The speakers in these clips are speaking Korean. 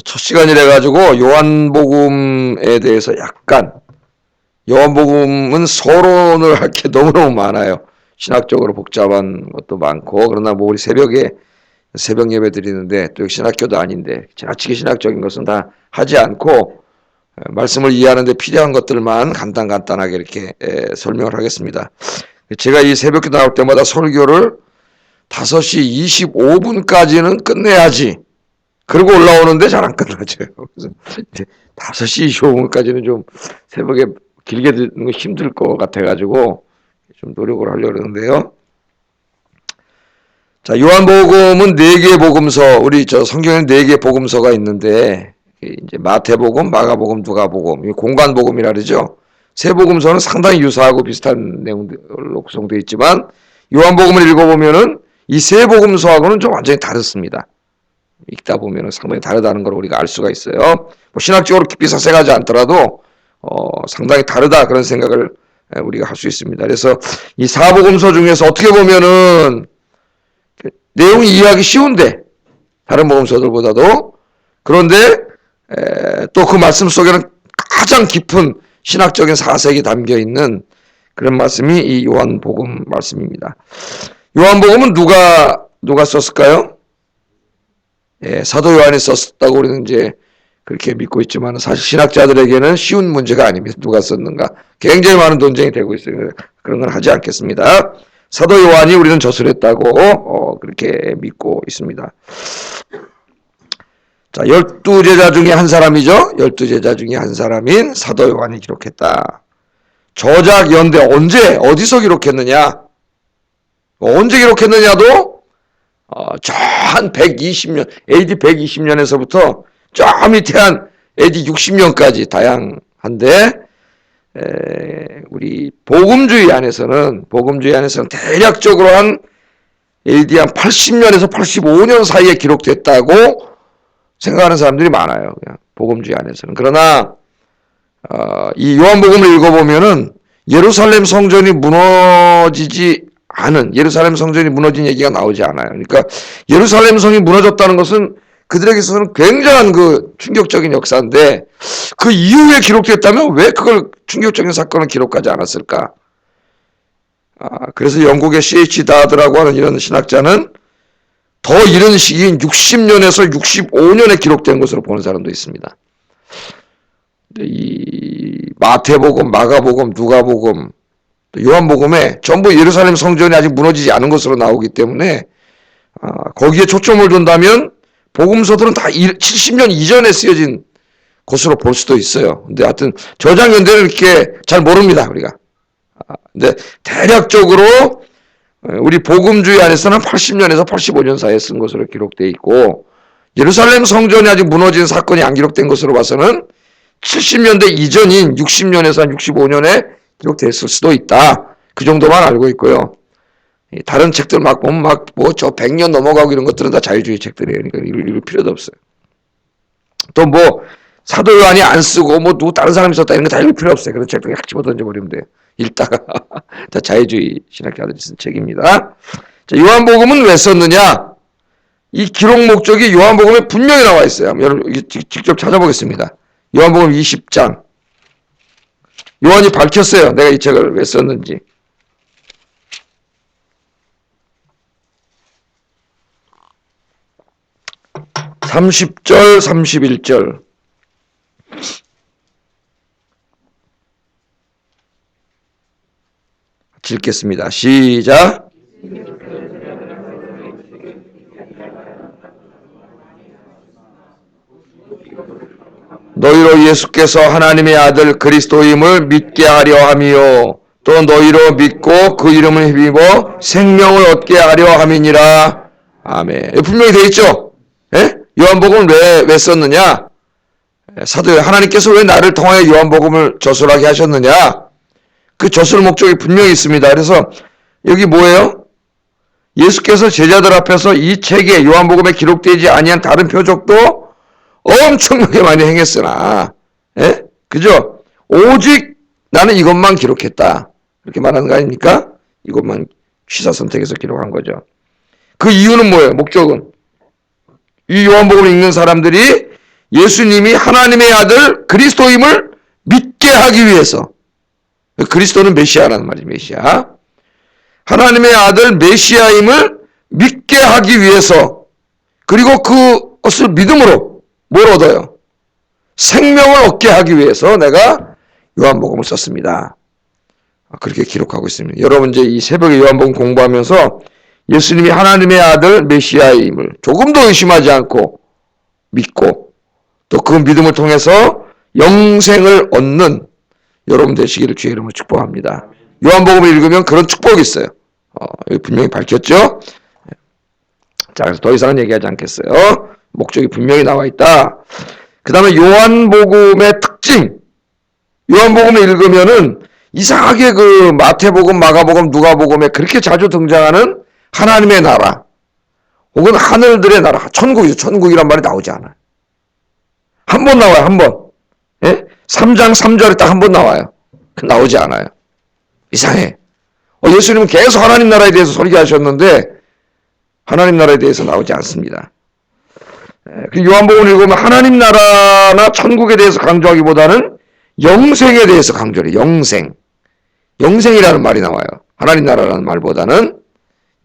첫 시간이라 가지고 요한복음에 대해서 약간, 요한복음은 서론을 할 게 너무너무 많아요. 신학적으로 복잡한 것도 많고, 그러나 뭐 우리 새벽 예배 드리는데 또 신학교도 아닌데 지나치게 신학적인 것은 다 하지 않고 말씀을 이해하는 데 필요한 것들만 간단하게 이렇게 설명을 하겠습니다. 제가 이 새벽에 나올 때마다 설교를 5시 25분까지는 끝내야지, 그러고 올라오는데 잘 안 끝나죠. 그래서 5시 25분까지는 좀 새벽에 길게 듣는 거 힘들 것 같아가지고 좀 노력을 하려고 그러는데요. 자, 요한복음은 4개의 복음서, 우리 성경에는 4개의 복음서가 있는데, 이제 마태복음, 마가복음, 누가복음, 공관복음이라 그러죠. 세 복음서는 상당히 유사하고 비슷한 내용들로 구성되어 있지만, 요한복음을 읽어보면은 이 세 복음서하고는 좀 완전히 다릅니다. 읽다 보면은 상당히 다르다는 걸 우리가 알 수가 있어요. 뭐 신학적으로 깊이 사색하지 않더라도 상당히 다르다, 그런 생각을 우리가 할 수 있습니다. 그래서 이 사복음서 중에서 어떻게 보면은 내용이 이해하기 쉬운데, 다른 복음서들보다도, 그런데 또 그 말씀 속에는 가장 깊은 신학적인 사색이 담겨 있는 그런 말씀이 이 요한복음 말씀입니다. 요한복음은 누가 썼을까요? 사도 요한이 썼다고 우리는 이제 그렇게 믿고 있지만, 사실 신학자들에게는 쉬운 문제가 아닙니다. 누가 썼는가? 굉장히 많은 논쟁이 되고 있어요. 그런 건 하지 않겠습니다. 사도 요한이 우리는 저술했다고 그렇게 믿고 있습니다. 자, 12제자 중에 한 사람이죠. 12제자 중에 한 사람인 사도 요한이 기록했다. 저작 연대 언제 어디서 기록했느냐? 언제 기록했느냐도 저 한 120년, AD 120년에서부터 저 밑에 한 AD 60년까지 다양한데, 우리 복음주의 안에서는 대략적으로 한 AD 한 80년에서 85년 사이에 기록됐다고 생각하는 사람들이 많아요. 그냥 복음주의 안에서는. 그러나 이 요한복음을 읽어보면은 예루살렘 성전이 예루살렘 성전이 무너진 얘기가 나오지 않아요. 그러니까 예루살렘 성이 무너졌다는 것은 그들에게서는 굉장한 그 충격적인 역사인데, 그 이후에 기록됐다면 왜 그걸 충격적인 사건을 기록하지 않았을까? 그래서 영국의 C.H. 다드라고 하는 이런 신학자는 더 이른 시기인 60년에서 65년에 기록된 것으로 보는 사람도 있습니다. 이 마태복음, 마가복음, 누가복음, 요한복음에 전부 예루살렘 성전이 아직 무너지지 않은 것으로 나오기 때문에 거기에 초점을 둔다면 복음서들은 다 70년 이전에 쓰여진 것으로 볼 수도 있어요. 근데 하여튼 저작 연대를 이렇게 잘 모릅니다, 우리가. 근데 대략적으로 우리 복음주의 안에서는 80년에서 85년 사이에 쓴 것으로 기록되어 있고, 예루살렘 성전이 아직 무너진 사건이 안 기록된 것으로 봐서는 70년대 이전인 60년에서 한 65년에 기록됐을 수도 있다. 그 정도만 알고 있고요. 다른 책들 막 보면 저 100년 넘어가고 이런 것들은 다 자유주의 책들이에요. 그러니까 읽을 필요도 없어요. 또 사도 요한이 안 쓰고 누구 다른 사람이 썼다 이런 거 다 읽을 필요 없어요. 그런 책들 약 집어 던져버리면 돼요. 읽다가 다 자유주의 신학자들이 쓴 책입니다. 자, 요한복음은 왜 썼느냐? 이 기록 목적이 요한복음에 분명히 나와 있어요. 여러분 직접 찾아보겠습니다. 요한복음 20장. 요한이 밝혔어요. 내가 이 책을 왜 썼는지. (30절) (31절) 읽겠습니다. 시작. 너희로 예수께서 하나님의 아들 그리스도임을 믿게 하려 함이요, 또 너희로 믿고 그 이름을 힘입어 생명을 얻게 하려 함이니라. 아멘. 분명히 되어 있죠. 예? 요한복음을 왜 썼느냐? 사도요, 하나님께서 왜 나를 통하여 요한복음을 저술하게 하셨느냐? 그 저술 목적이 분명히 있습니다. 그래서 여기 뭐예요? 예수께서 제자들 앞에서 이 책에 요한복음에 기록되지 아니한 다른 표적도 엄청나게 많이 행했으나, 그죠? 오직 나는 이것만 기록했다, 이렇게 말하는 거 아닙니까? 이것만 취사 선택해서 기록한 거죠. 그 이유는 뭐예요? 목적은 이 요한복음을 읽는 사람들이 예수님이 하나님의 아들 그리스도임을 믿게 하기 위해서. 그리스도는 메시아라는 말이죠. 메시아. 하나님의 아들 메시아임을 믿게 하기 위해서, 그리고 그것을 믿음으로 뭘 얻어요? 생명을 얻게 하기 위해서 내가 요한복음을 썼습니다. 그렇게 기록하고 있습니다. 여러분 이제 이 새벽에 요한복음 공부하면서 예수님이 하나님의 아들 메시아임을 조금도 의심하지 않고 믿고, 또 그 믿음을 통해서 영생을 얻는 여러분 되시기를 주의 이름으로 축복합니다. 요한복음을 읽으면 그런 축복이 있어요. 여기 분명히 밝혔죠? 자, 그래서 더 이상은 얘기하지 않겠어요. 목적이 분명히 나와 있다. 그 다음에 요한복음의 특징. 요한복음을 읽으면은 이상하게 그 마태복음, 마가복음, 누가복음에 그렇게 자주 등장하는 하나님의 나라, 혹은 하늘들의 나라, 천국이죠. 천국이란 말이 나오지 않아요. 한 번 나와요, 한 번. 예? 3장 3절에 딱 한 번 나와요. 나오지 않아요. 이상해. 예수님은 계속 하나님 나라에 대해서 설교하셨는데 하나님 나라에 대해서 나오지 않습니다. 요한복음을 읽으면 하나님 나라나 천국에 대해서 강조하기보다는 영생에 대해서 강조해요. 영생. 영생이라는 말이 나와요. 하나님 나라라는 말보다는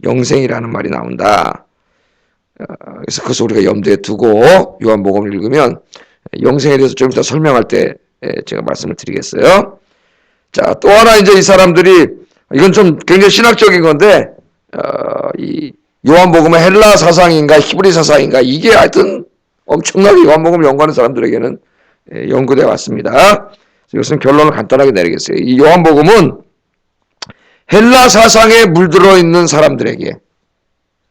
영생이라는 말이 나온다. 그래서 그것을 우리가 염두에 두고 요한복음을 읽으면 영생에 대해서 좀 이따 설명할 때 제가 말씀을 드리겠어요. 자, 또 하나 이제 이 사람들이, 이건 좀 굉장히 신학적인 건데, 이 요한복음은 헬라 사상인가 히브리 사상인가, 이게 하여튼 엄청나게 요한복음을 연구하는 사람들에게는 연구되어 왔습니다. 이것은 결론을 간단하게 내리겠어요. 이 요한복음은 헬라 사상에 물들어 있는 사람들에게,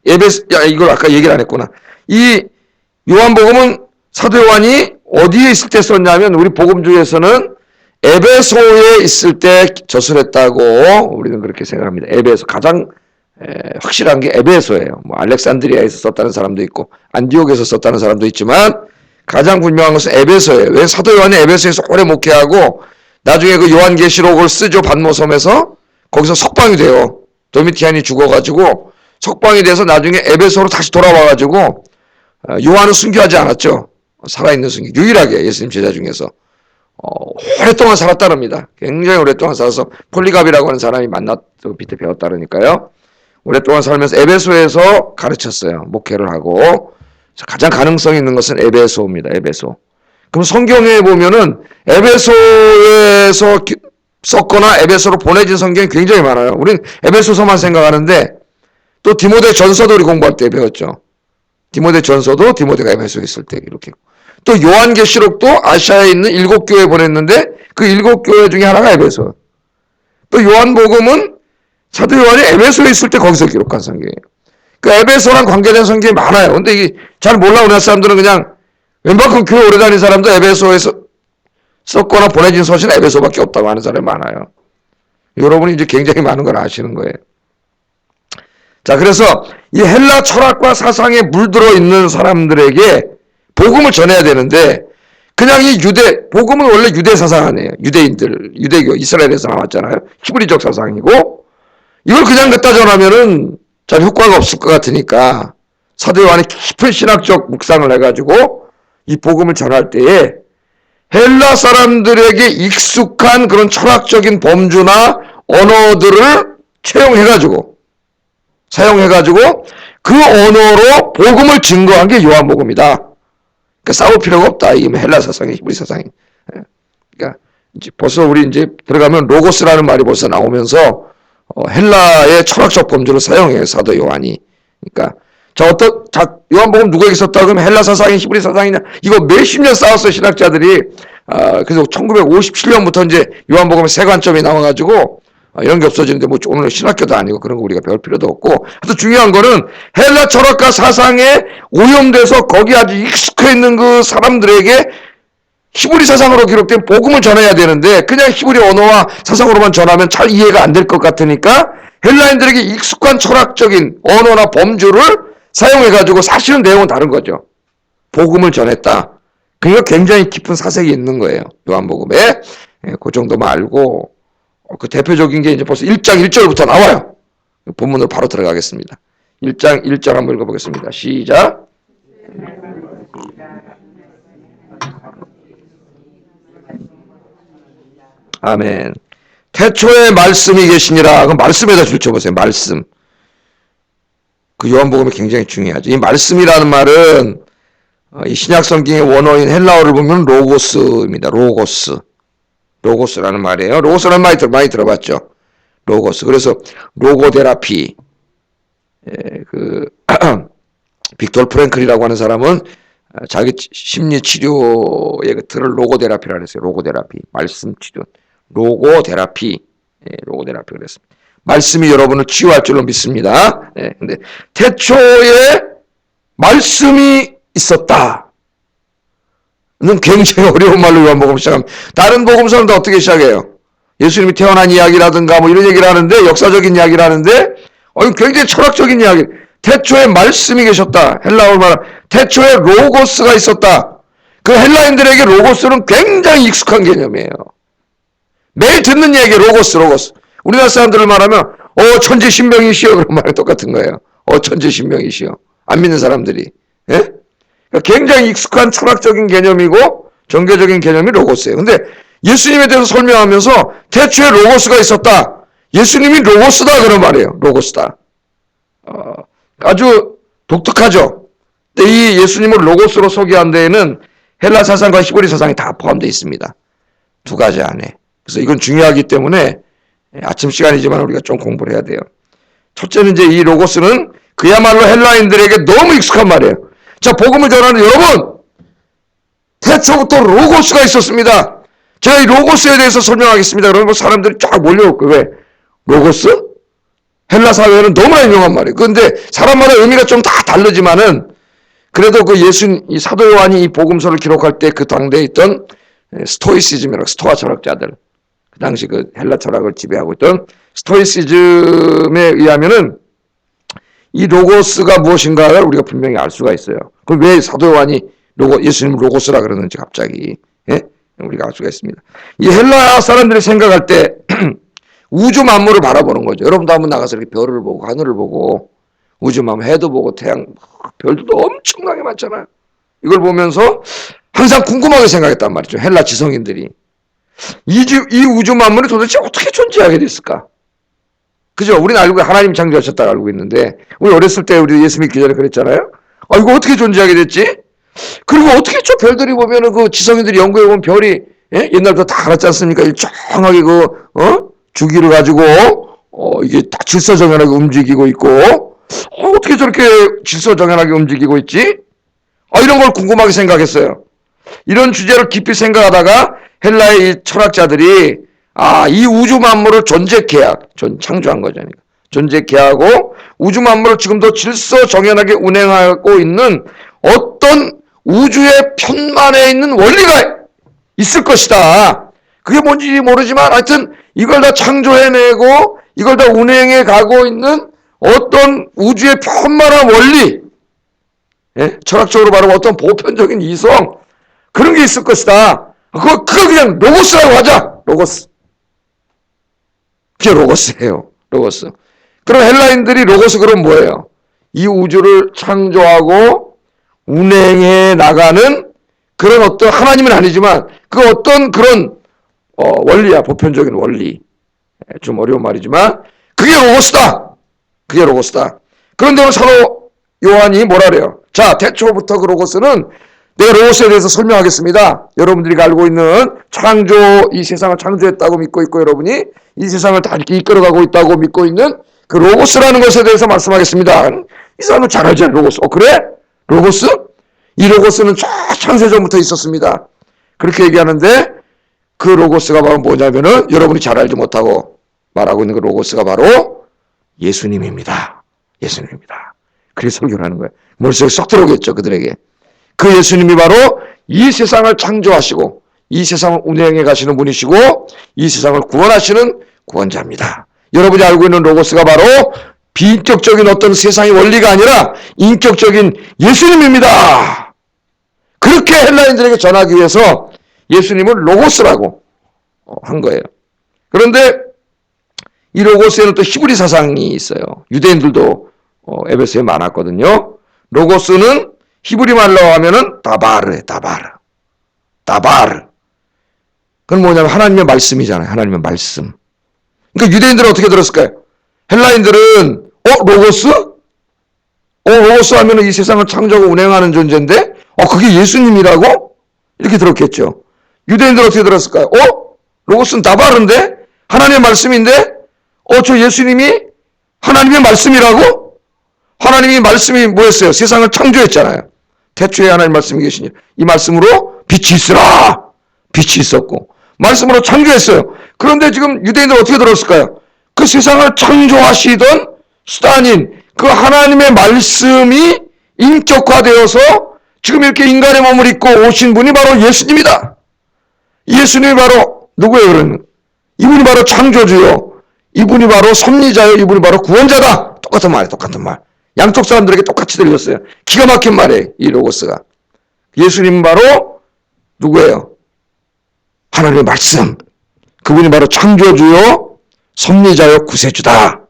이걸 아까 얘기를 안 했구나. 이 요한복음은 사도 요한이 어디에 있을 때 썼냐면, 우리 복음주의에서는 에베소에 있을 때 저술했다고 우리는 그렇게 생각합니다. 에베소, 가장 확실한 게 에베소예요. 뭐 알렉산드리아에서 썼다는 사람도 있고 안디옥에서 썼다는 사람도 있지만 가장 분명한 것은 에베소예요. 왜? 사도 요한이 에베소에서 오래 목회하고 나중에 그 요한계시록을 쓰죠. 반모섬에서. 거기서 석방이 돼요. 도미티안이 죽어가지고 석방이 돼서 나중에 에베소로 다시 돌아와가지고, 요한은 순교하지 않았죠. 살아있는 순교. 유일하게 예수님 제자 중에서 오랫동안 살았다릅니다. 굉장히 오랫동안 살아서 폴리갑이라고 하는 사람이 만났고 밑에 배웠다르니까요. 오랫동안 살면서 에베소에서 가르쳤어요. 목회를 하고. 가장 가능성이 있는 것은 에베소입니다. 에베소. 그럼 성경에 보면은 에베소에서 썼거나 에베소로 보내진 성경이 굉장히 많아요. 우리는 에베소서만 생각하는데, 또 디모데 전서도 우리 공부할 때 배웠죠. 디모데 전서도 디모데가 에베소에 있을 때 이렇게. 또 요한계시록도 아시아에 있는 7교회 보냈는데 그 7교회 중에 하나가 에베소. 또 요한복음은 사도 요한이 에베소에 있을 때 거기서 기록한 성경이에요. 그 에베소랑 관계된 성경이 많아요. 근데 이게 잘 몰라. 우리나라 사람들은 그냥 웬만큼 교회 오래 다닌 사람도 에베소에서 썼거나 보내진 서신 에베소밖에 없다고 하는 사람이 많아요. 여러분이 이제 굉장히 많은 걸 아시는 거예요. 자, 그래서 이 헬라 철학과 사상에 물들어 있는 사람들에게 복음을 전해야 되는데, 그냥 이 복음은 원래 유대 사상 아니에요. 유대인들, 유대교, 이스라엘에서 나왔잖아요. 히브리적 사상이고, 이걸 그냥 갖다 전하면은 잘 효과가 없을 것 같으니까 사도 요한이 깊은 신학적 묵상을 해가지고 이 복음을 전할 때에 헬라 사람들에게 익숙한 그런 철학적인 범주나 언어들을 사용해가지고 그 언어로 복음을 증거한 게 요한복음이다. 그러니까 싸울 필요가 없다. 이게 헬라 사상이, 히브리 사상이. 그러니까 이제 벌써 우리 이제 들어가면 로고스라는 말이 벌써 나오면서 헬라의 철학적 범주를 사용해요. 사도 요한이. 그러니까 요한복음 누구에게 썼다 그러면 헬라 사상이, 히브리 사상이냐, 이거 몇십 년 싸웠어요. 신학자들이. 그래서 1957년부터 이제 요한복음의 세 관점이 나와가지고 이런 게 없어지는데, 뭐 오늘 신학교도 아니고 그런 거 우리가 배울 필요도 없고. 하여튼 중요한 거는 헬라 철학과 사상에 오염돼서 거기 아주 익숙해 있는 그 사람들에게 히브리 사상으로 기록된 복음을 전해야 되는데, 그냥 히브리 언어와 사상으로만 전하면 잘 이해가 안 될 것 같으니까 헬라인들에게 익숙한 철학적인 언어나 범주를 사용해가지고 사실은 내용은 다른 거죠. 복음을 전했다. 그러니까 굉장히 깊은 사색이 있는 거예요. 요한복음에. 그 정도만 알고, 그 대표적인 게 이제 벌써 1장 1절부터 나와요. 본문으로 바로 들어가겠습니다. 1장 1절 한번 읽어보겠습니다. 시작. 아멘. 태초에 말씀이 계시니라. 그 말씀에다 줄쳐보세요. 말씀. 그 요한복음이 굉장히 중요하죠. 이 말씀이라는 말은 이 신약 성경의 원어인 헬라어를 보면 로고스입니다. 로고스. 로고스라는 말이에요. 로고스라는 말 많이 들어봤죠. 로고스. 그래서 로고테라피. 빅토르 프랭클이라고 하는 사람은 자기 심리 치료의 그 틀을 로고테라피라고 했어요. 로고테라피. 말씀 치료. 로고테라피. 로고테라피 그랬습니다. 말씀이 여러분을 치유할 줄로 믿습니다. 근데 태초에 말씀이 있었다. 는 굉장히 어려운 말로 요한복음 시작합니다. 다른 복음서는 다 어떻게 시작해요? 예수님이 태어난 이야기라든가 뭐 이런 얘기를 하는데, 역사적인 이야기를 하는데, 굉장히 철학적인 이야기. 태초에 말씀이 계셨다. 헬라어로 말하면 태초에 로고스가 있었다. 그 헬라인들에게 로고스는 굉장히 익숙한 개념이에요. 매일 듣는 얘기 로고스. 우리나라 사람들을 말하면 천지신명이시여 그런 말이 똑같은 거예요. 천지신명이시여. 안 믿는 사람들이. 예? 굉장히 익숙한 철학적인 개념이고 종교적인 개념이 로고스예요. 근데 예수님에 대해서 설명하면서 태초에 로고스가 있었다. 예수님이 로고스다 그런 말이에요. 로고스다. 아주 독특하죠. 근데 이 예수님을 로고스로 소개한 데에는 헬라 사상과 히브리 사상이 다 포함되어 있습니다. 두 가지 안에. 그래서 이건 중요하기 때문에 아침 시간이지만 우리가 좀 공부를 해야 돼요. 첫째는 이제 이 로고스는 그야말로 헬라인들에게 너무 익숙한 말이에요. 자, 복음을 전하는 여러분, 태초부터 로고스가 있었습니다. 제가 이 로고스에 대해서 설명하겠습니다. 그러면 사람들이 쫙 몰려올 거예요. 왜? 로고스? 헬라 사회에는 너무나 유명한 말이에요. 그런데 사람마다 의미가 좀 다 다르지만은 그래도 그 이 사도 요한이 이 복음서를 기록할 때 그 당대에 있던 스토이시즘이라고 스토아 철학자들, 그 당시 그 헬라 철학을 지배하고 있던 스토이시즘에 의하면은 이 로고스가 무엇인가를 우리가 분명히 알 수가 있어요. 그럼 왜 사도 요한이 예수님 로고스라 그러는지 갑자기 우리가 알 수가 있습니다. 이 헬라 사람들이 생각할 때 우주 만물을 바라보는 거죠. 여러분도 한번 나가서 이렇게 별을 보고 하늘을 보고 우주 만물 해도 보고 태양 별도 엄청나게 많잖아요. 이걸 보면서 항상 궁금하게 생각했단 말이죠. 헬라 지성인들이 이 우주 만물이 도대체 어떻게 존재하게 됐을까? 그죠? 우리는 알고 하나님 창조하셨다고 알고 있는데 우리 어렸을 때 우리 예수 믿기 전에 그랬잖아요. 이거 어떻게 존재하게 됐지? 그리고 어떻게 저 별들이 보면은 그 지성인들이 연구해 보면 별이 옛날부터 다 알았지 않습니까? 일정하게 주기를 가지고 이게 다 질서정연하게 움직이고 있고 어떻게 저렇게 질서정연하게 움직이고 있지? 이런 걸 궁금하게 생각했어요. 이런 주제를 깊이 생각하다가 헬라의 이 철학자들이 이 우주 만물을 존재 계약, 창조한 거죠. 존재 계약하고 우주 만물을 지금도 질서정연하게 운행하고 있는 어떤 우주의 편만에 있는 원리가 있을 것이다. 그게 뭔지 모르지만 하여튼 이걸 다 창조해내고 이걸 다 운행해 가고 있는 어떤 우주의 편만한 원리, 철학적으로 말하면 어떤 보편적인 이성, 그런 게 있을 것이다. 그거 그냥 로고스라고 하자. 로고스. 그게 로고스예요. 로고스. 그럼 헬라인들이 로고스 그럼 뭐예요? 이 우주를 창조하고 운행해 나가는 그런 어떤 하나님은 아니지만 그 어떤 그런 원리야. 보편적인 원리. 좀 어려운 말이지만 그게 로고스다. 그게 로고스다. 그런데 오늘 사도 요한이 뭐라 그래요? 자, 태초부터 그 로고스는 내가 로고스에 대해서 설명하겠습니다. 여러분들이 알고 있는 이 세상을 창조했다고 믿고 있고 여러분이 이 세상을 다 이렇게 이끌어가고 있다고 믿고 있는 그 로고스라는 것에 대해서 말씀하겠습니다. 이 사람은 잘 알잖아요. 로고스. 그래? 로고스? 이 로고스는 창세전부터 있었습니다. 그렇게 얘기하는데 그 로고스가 바로 뭐냐면은 여러분이 잘 알지 못하고 말하고 있는 그 로고스가 바로 예수님입니다. 예수님입니다. 그렇게 설교를 하는 거예요. 머릿속에 쏙 들어오겠죠. 그들에게. 그 예수님이 바로 이 세상을 창조하시고 이 세상을 운행해 가시는 분이시고 이 세상을 구원하시는 구원자입니다. 여러분이 알고 있는 로고스가 바로 비인격적인 어떤 세상의 원리가 아니라 인격적인 예수님입니다. 그렇게 헬라인들에게 전하기 위해서 예수님을 로고스라고 한 거예요. 그런데 이 로고스에는 또 히브리 사상이 있어요. 유대인들도 에베소에 많았거든요. 로고스는 히브리 말로 하면은 다바르. 그건 뭐냐면 하나님의 말씀이잖아요. 하나님의 말씀. 그러니까 유대인들은 어떻게 들었을까요? 헬라인들은 로고스? 로고스 하면 이 세상을 창조하고 운행하는 존재인데 그게 예수님이라고? 이렇게 들었겠죠. 유대인들은 어떻게 들었을까요? 로고스는 나바른데? 하나님의 말씀인데? 저 예수님이 하나님의 말씀이라고? 하나님의 말씀이 뭐였어요? 세상을 창조했잖아요. 태초에 하나님 말씀이 계시니 이 말씀으로 빛이 있으라! 빛이 있었고 말씀으로 창조했어요. 그런데 지금 유대인들은 어떻게 들었을까요? 그 세상을 창조하시던 수단인 그 하나님의 말씀이 인격화되어서 지금 이렇게 인간의 몸을 입고 오신 분이 바로 예수님이다. 예수님이 바로 누구예요? 그러면 이분이 바로 창조주요, 이분이 바로 섭리자요, 이분이 바로 구원자다. 똑같은 말이에요. 똑같은 말. 양쪽 사람들에게 똑같이 들렸어요. 기가 막힌 말이에요. 이 로고스가. 예수님은 바로 누구예요? 하나님의 말씀. 그분이 바로 창조주요, 섭리자요, 구세주다.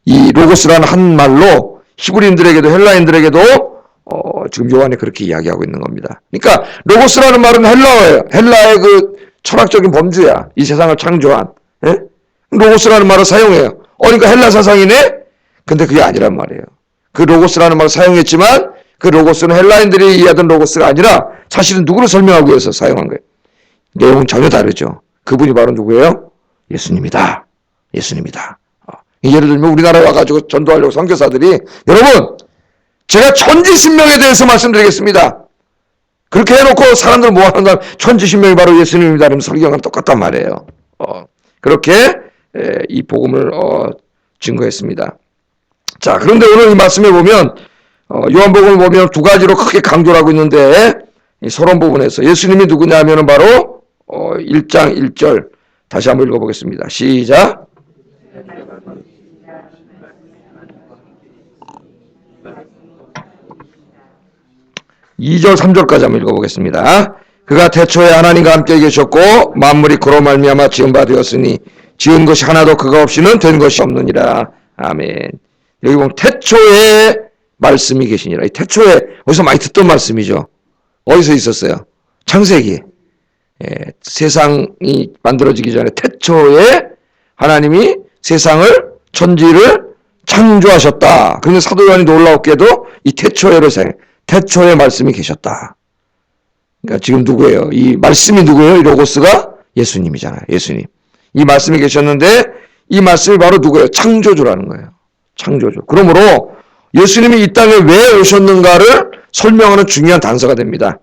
이 로고스라는 한 말로 히브리인들에게도 헬라인들에게도 지금 요한이 그렇게 이야기하고 있는 겁니다. 그러니까 로고스라는 말은 헬라어예요. 헬라의 그 철학적인 범주야. 이 세상을 창조한. 예? 로고스라는 말을 사용해요. 그러니까 헬라 사상이네? 근데 그게 아니란 말이에요. 그 로고스라는 말을 사용했지만 그 로고스는 헬라인들이 이해하던 로고스가 아니라 사실은 누구를 설명하기 위해서 사용한 거예요. 내용은 전혀 다르죠. 그분이 바로 누구예요? 예수님이다. 예수님이다. 예를 들면 우리나라에 와가지고 전도하려고 선교사들이, 여러분 제가 천지신명에 대해서 말씀드리겠습니다. 그렇게 해놓고 사람들 뭐 하는가, 천지신명이 바로 예수님입니다. 그러면 설교하는 똑같단 말이에요. 그렇게 이 복음을 증거했습니다. 자, 그런데 오늘 이 말씀에 보면 요한복음을 보면 두 가지로 크게 강조를 하고 있는데, 이 서론 부분에서 예수님이 누구냐 하면은 바로 1장 1절 다시 한번 읽어보겠습니다. 시작. 2절 3절까지 한번 읽어보겠습니다. 그가 태초에 하나님과 함께 계셨고 만물이 그로 말미암아 지은 바 되었으니 지은 것이 하나도 그가 없이는 된 것이 없느니라. 아멘. 여기 보면 태초에 말씀이 계시니라. 이 태초에 어디서 많이 듣던 말씀이죠. 어디서 있었어요? 창세기. 세상이 만들어지기 전에 태초에 하나님이 세상을, 천지를 창조하셨다. 그런데 사도 요한이 놀라웠게도 이 태초에를 사용해. 태초에 말씀이 계셨다. 그러니까 지금 누구예요? 이 말씀이 누구예요? 이 로고스가 예수님이잖아요. 예수님. 이 말씀이 계셨는데 이 말씀이 바로 누구예요? 창조주라는 거예요. 창조주. 그러므로 예수님이 이 땅에 왜 오셨는가를 설명하는 중요한 단서가 됩니다.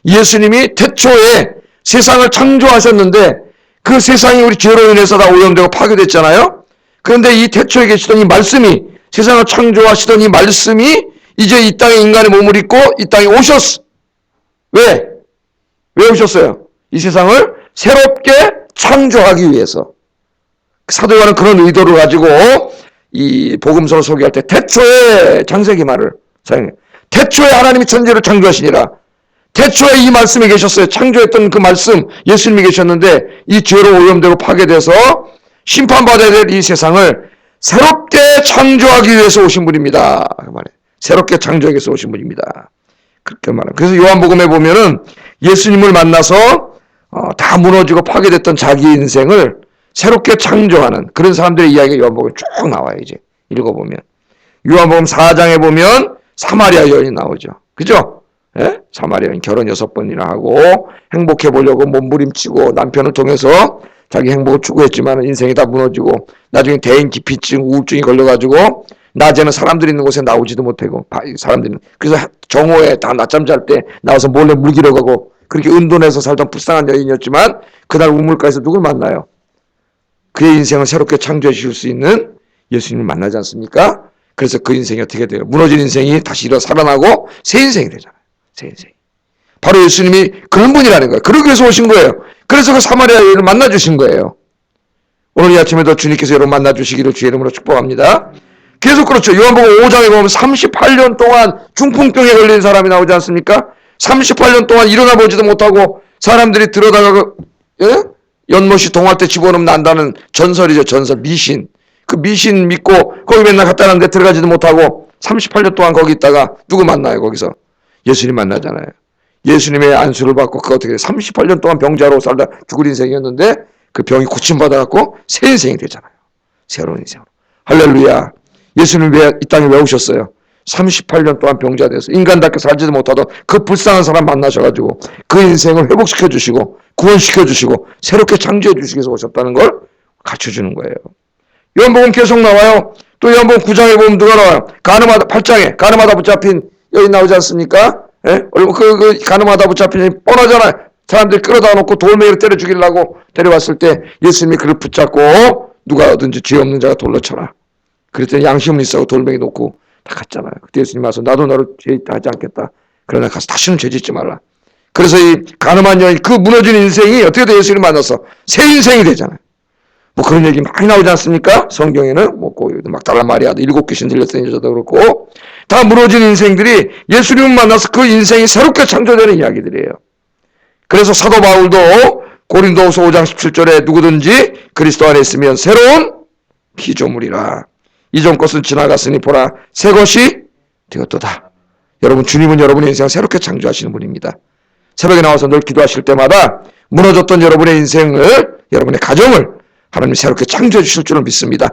예수님이 태초에 세상을 창조하셨는데 그 세상이 우리 죄로 인해서 다 오염되고 파괴됐잖아요. 그런데 이 태초에 계시던 이 말씀이, 세상을 창조하시던 이 말씀이 이제 이 땅에 인간의 몸을 입고 이 땅에 오셨어. 왜? 왜 오셨어요? 이 세상을 새롭게 창조하기 위해서. 사도 요한은 그런 의도를 가지고 이 복음서를 소개할 때 태초에, 창세기 말을 사용해요. 태초에 하나님이 천지를 창조하시니라. 태초에 이 말씀이 계셨어요. 창조했던 그 말씀, 예수님이 계셨는데 이 죄로 오염되고 파괴돼서 심판받아야 될 이 세상을 새롭게 창조하기 위해서 오신 분입니다. 그 말이에요. 새롭게 창조하기 위해서 오신 분입니다. 그렇게 말해요. 그래서 요한복음에 보면은 예수님을 만나서 다 무너지고 파괴됐던 자기 인생을 새롭게 창조하는 그런 사람들의 이야기가 요한복음에 쭉 나와요. 이제 읽어보면 요한복음 4장에 보면 사마리아 여인이 나오죠. 그죠? 예? 사마리아 여인 결혼 6번이나 하고 행복해 보려고 몸부림치고 남편을 통해서 자기 행복을 추구했지만 인생이 다 무너지고 나중에 대인 기피증, 우울증이 걸려가지고 낮에는 사람들이 있는 곳에 나오지도 못하고 사람들이, 그래서 정오에 다 낮잠 잘 때 나와서 몰래 물기러 가고 그렇게 은둔해서 살던 불쌍한 여인이었지만 그날 우물가에서 누굴 만나요? 그의 인생을 새롭게 창조해 주실 수 있는 예수님을 만나지 않습니까? 그래서 그 인생이 어떻게 돼요? 무너진 인생이 다시 살아나고 새 인생이 되잖아요. 새 인생. 바로 예수님이 그런 분이라는 거예요. 그러기 위해서 오신 거예요. 그래서 그 사마리아 여인을 만나 주신 거예요. 오늘 이 아침에도 주님께서 여러분 만나 주시기를 주의 이름으로 축복합니다. 계속 그렇죠. 요한복음 5장에 보면 38년 동안 중풍병에 걸린 사람이 나오지 않습니까? 38년 동안 일어나 보지도 못하고 사람들이 들어다가 연못이 동할 때 집어넣으면 난다는 전설이죠. 전설, 미신. 그 미신 믿고 거기 맨날 갔다 왔는데 들어가지도 못하고 38년 동안 거기 있다가 누구 만나요? 거기서 예수님 만나잖아요. 예수님의 안수를 받고 그 어떻게 38년 동안 병자로 살다 죽을 인생이었는데 그 병이 고침받아갖고 새 인생이 되잖아요. 새로운 인생으로. 할렐루야. 예수님 이 땅에 왜 오셨어요? 38년 동안 병자 돼서 인간답게 살지도 못하던 그 불쌍한 사람 만나셔가지고 그 인생을 회복시켜 주시고 구원시켜 주시고 새롭게 창조해 주시기 위해서 오셨다는 걸 갖춰주는 거예요. 요한복음 계속 나와요. 또 요한복음 9장에 보면 누가 나와요? 가늠하다 8장에 가늠하다 붙잡힌 여인 나오지 않습니까? 예? 그 가늠하다 붙잡힌 뻔하잖아요. 사람들이 끌어다 놓고 돌멩이로 때려 죽이려고 데려왔을 때 예수님이 그를 붙잡고 누가 어든지 죄 없는 자가 돌로 쳐라. 그랬더니 양심 없는 자가 돌멩이 놓고 다 갔잖아요. 그때 예수님 와서 나도 너를 죄 있다 하지 않겠다. 그러나 가서 다시는 죄 짓지 말라. 그래서 이 가늠한 여인 그 무너진 인생이 어떻게 돼 예수님 만나서 새 인생이 되잖아요. 뭐 그런 얘기 많이 나오지 않습니까? 성경에는 뭐 막달라 마리아도 7 귀신 들렸던 여자도 그렇고 다 무너진 인생들이 예수님을 만나서 그 인생이 새롭게 창조되는 이야기들이에요. 그래서 사도 바울도 고린도후서 5장 17절에 누구든지 그리스도 안에 있으면 새로운 피조물이라. 이전 것은 지나갔으니 보라 새 것이 되었도다. 여러분 주님은 여러분의 인생을 새롭게 창조하시는 분입니다. 새벽에 나와서 늘 기도하실 때마다 무너졌던 여러분의 인생을 여러분의 가정을 하나님이 새롭게 창조해 주실 줄을 믿습니다.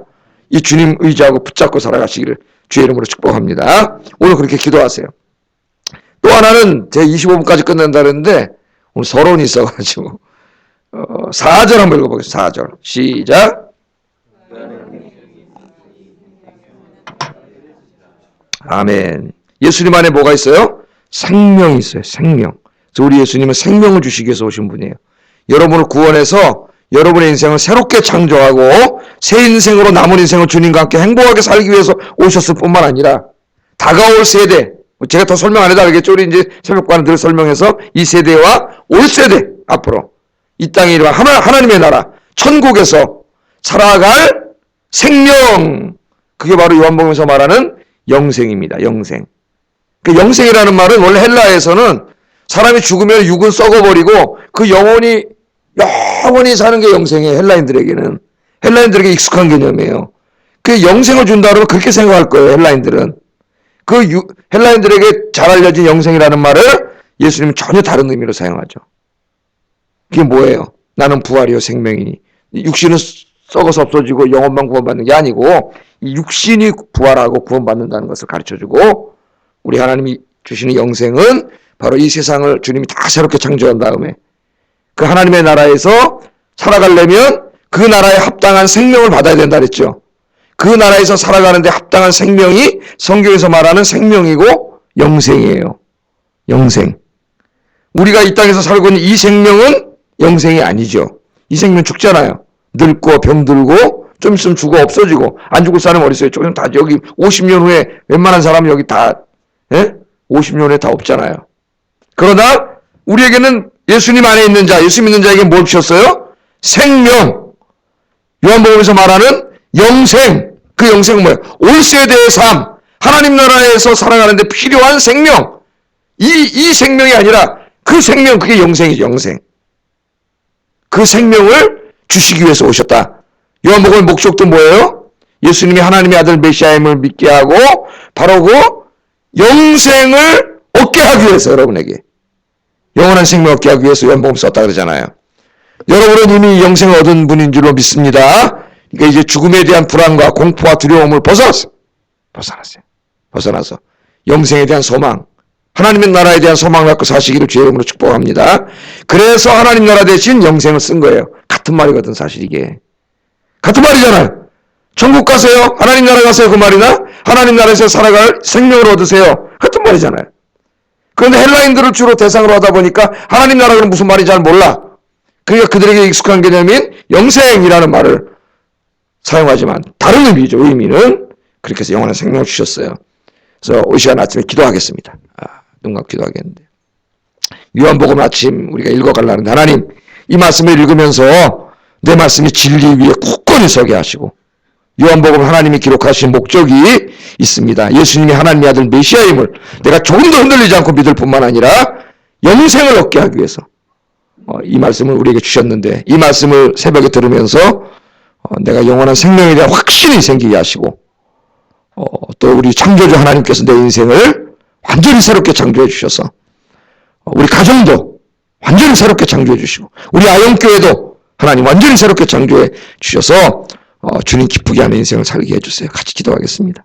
이 주님 의지하고 붙잡고 살아가시기를 주의 이름으로 축복합니다. 오늘 그렇게 기도하세요. 또 하나는 제 25분까지 끝낸다는데 오늘 서론이 있어가지고 4절 한번 읽어보겠습니다. 4절 시작. 아멘. 예수님 안에 뭐가 있어요? 생명이 있어요. 생명. 그래서 우리 예수님은 생명을 주시기 위해서 오신 분이에요. 여러분을 구원해서 여러분의 인생을 새롭게 창조하고 새 인생으로 남은 인생을 주님과 함께 행복하게 살기 위해서 오셨을 뿐만 아니라 다가올 세대, 제가 더 설명 안 해도 알겠죠? 우리 이제 새벽과는 늘 설명해서 이 세대와 올 세대 앞으로 이 땅에 이르면 하나님의 나라 천국에서 살아갈 생명, 그게 바로 요한복음에서 말하는 영생입니다. 영생. 그 영생이라는 말은 원래 헬라에서는 사람이 죽으면 육은 썩어버리고 그 영혼이 사는 게 영생이에요. 헬라인들에게 익숙한 개념이에요. 그 영생을 준다 그러면 그렇게 생각할 거예요. 헬라인들은. 헬라인들에게 잘 알려진 영생이라는 말을 예수님은 전혀 다른 의미로 사용하죠. 그게 뭐예요? 나는 부활이요 생명이니. 육신은 썩어서 없어지고 영혼만 구원받는 게 아니고 이 육신이 부활하고 구원받는다는 것을 가르쳐주고 우리 하나님이 주시는 영생은 바로 이 세상을 주님이 다 새롭게 창조한 다음에 그 하나님의 나라에서 살아가려면 그 나라에 합당한 생명을 받아야 된다 그랬죠. 그 나라에서 살아가는데 합당한 생명이 성경에서 말하는 생명이고 영생이에요. 영생. 우리가 이 땅에서 살고 있는 이 생명은 영생이 아니죠. 이 생명 죽잖아요. 늙고 병들고 좀 있으면 죽어 없어지고 안 죽을 사람이 어디 있어요? 조금 다 여기 50년 후에 웬만한 사람이 여기 다 50년 후에 다 없잖아요. 그러나 우리에게는 예수님 안에 있는 자, 예수 믿는 자에게 뭘 주셨어요? 생명. 요한복음에서 말하는 영생. 그 영생은 뭐예요? 올 세대의 삶. 하나님 나라에서 살아가는데 필요한 생명. 이 생명이 아니라 그 생명, 그게 영생이죠. 영생. 그 생명을 주시기 위해서 오셨다. 요한복음의 목적도 뭐예요? 예수님이 하나님의 아들 메시아임을 믿게 하고 바로 그 영생을 얻게 하기 위해서 여러분에게 영원한 생명 얻게 하기 위해서 요한복음 썼다 그러잖아요. 여러분은 이미 영생을 얻은 분인 줄로 믿습니다. 그러니까 이제 죽음에 대한 불안과 공포와 두려움을 벗어나서 영생에 대한 소망, 하나님의 나라에 대한 소망을 갖고 사시기를 주의 이름으로 축복합니다. 그래서 하나님 나라 대신 영생을 쓴 거예요. 같은 말이거든 사실 이게. 같은 말이잖아요. 천국 가세요. 하나님 나라 가세요. 그 말이나 하나님 나라에서 살아갈 생명을 얻으세요. 같은 말이잖아요. 그런데 헬라인들을 주로 대상으로 하다 보니까 하나님 나라는 무슨 말인지 잘 몰라. 그러니까 그들에게 익숙한 개념인 영생이라는 말을 사용하지만 다른 의미죠. 의미는 그렇게 해서 영원한 생명을 주셨어요. 그래서 이 시간 아침에 기도하겠습니다. 눈 감고 기도하겠는데 요한복음 아침 우리가 읽어가려는데 하나님 이 말씀을 읽으면서 내 말씀이 진리 위에 굳건히 서게 하시고 요한복음 하나님이 기록하신 목적이 있습니다. 예수님이 하나님의 아들 메시아임을 내가 조금도 흔들리지 않고 믿을 뿐만 아니라 영생을 얻게 하기 위해서 이 말씀을 우리에게 주셨는데 이 말씀을 새벽에 들으면서 내가 영원한 생명에 대한 확신이 생기게 하시고 또 우리 창조주 하나님께서 내 인생을 완전히 새롭게 창조해 주셔서 우리 가정도 완전히 새롭게 창조해 주시고 우리 아영교회도 하나님 완전히 새롭게 창조해 주셔서 주님 기쁘게 하는 인생을 살게 해주세요. 같이 기도하겠습니다.